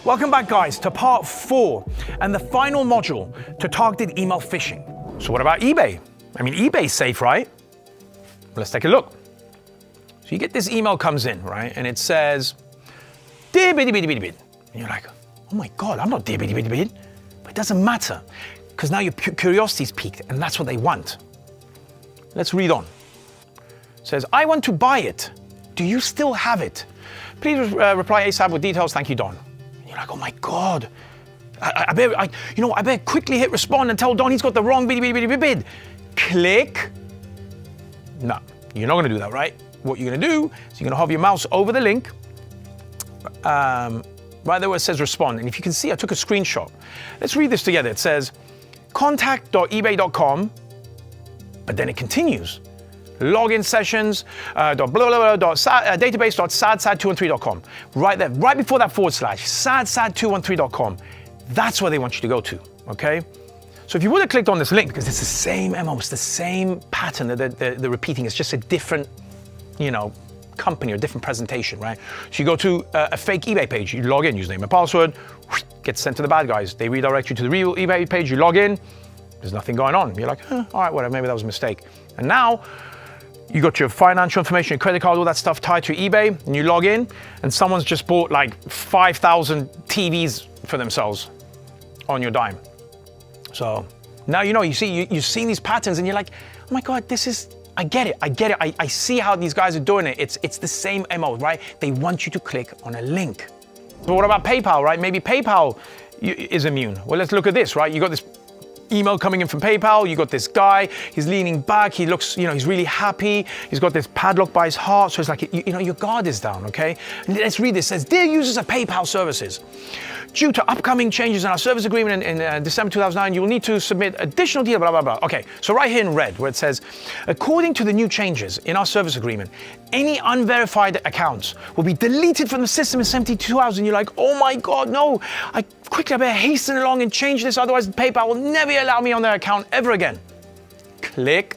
Welcome back, guys, to part 4 and the final module to targeted email phishing. So what about eBay? I mean, eBay's safe, right? Well, let's take a look. So you get this email comes in, right? And it says, dear biddy biddy biddy bid. And you're like, oh my God, I'm not dear biddy biddy bid. But it doesn't matter, because now your curiosity's piqued, and that's what they want. Let's read on. It says, I want to buy it. Do you still have it? Please reply ASAP with details. Thank you, Don. And you're like, oh my God. I better quickly hit respond and tell Don he's got the wrong bid. Click. No, you're not gonna do that, right? What you're gonna do is you're gonna hover your mouse over the link, right there where it says respond. And if you can see, I took a screenshot. Let's read this together. It says, contact.ebay.com, but then it continues. Login sessions, database.sad213.com. Right there, right before that / sad213.com. That's where they want you to go to, okay? So if you would have clicked on this link, because it's the same MO, it's the same pattern that they're repeating, it's just a different, company or different presentation, right? So you go to a fake eBay page, you log in, username and password, gets sent to the bad guys. They redirect you to the real eBay page, you log in, there's nothing going on. You're like, all right, whatever, maybe that was a mistake. And now, you got your financial information, your credit card, all that stuff tied to eBay, and you log in, and someone's just bought like 5,000 TVs for themselves on your dime. So now you're seeing these patterns, and you're like, oh my God, I get it. I see how these guys are doing it. It's the same MO, right? They want you to click on a link. But what about PayPal, right? Maybe PayPal is immune. Well, let's look at this, right? You got this email coming in from PayPal, you got this guy, he's leaning back, he looks, he's really happy, he's got this padlock by his heart, so it's like, your guard is down, okay? And let's read this. It says, dear users of PayPal services, due to upcoming changes in our service agreement in December 2009, you will need to submit additional details, blah, blah, blah. Okay, so right here in red, where it says, according to the new changes in our service agreement, any unverified accounts will be deleted from the system in 72 hours. And you're like, oh my God, no, I better hasten along and change this, otherwise PayPal will never allow me on their account ever again. Click.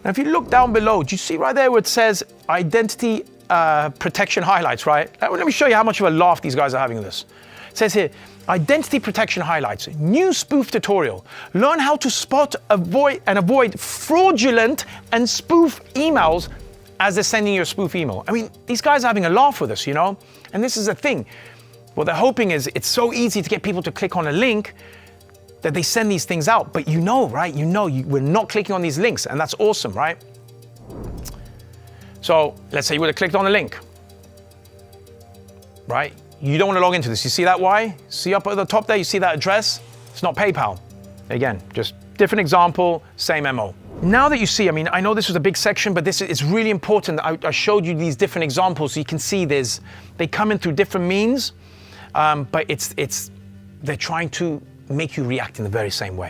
Now, if you look down below, do you see right there where it says identity protection highlights, right? Let me show you how much of a laugh these guys are having with this. It says here, identity protection highlights, new spoof tutorial. Learn how to spot, avoid fraudulent and spoof emails as they're sending you a spoof email. I mean, these guys are having a laugh with us, and this is the thing. What they're hoping is it's so easy to get people to click on a link that they send these things out. But right? We're not clicking on these links, and that's awesome, right? So let's say you would have clicked on the link, right? You don't want to log into this. You see that why? See up at the top there, you see that address? It's not PayPal. Again, just different example, same MO. Now that you see, I know this was a big section, but it's really important. I showed you these different examples so you can see they come in through different means, but they're trying to make you react in the very same way.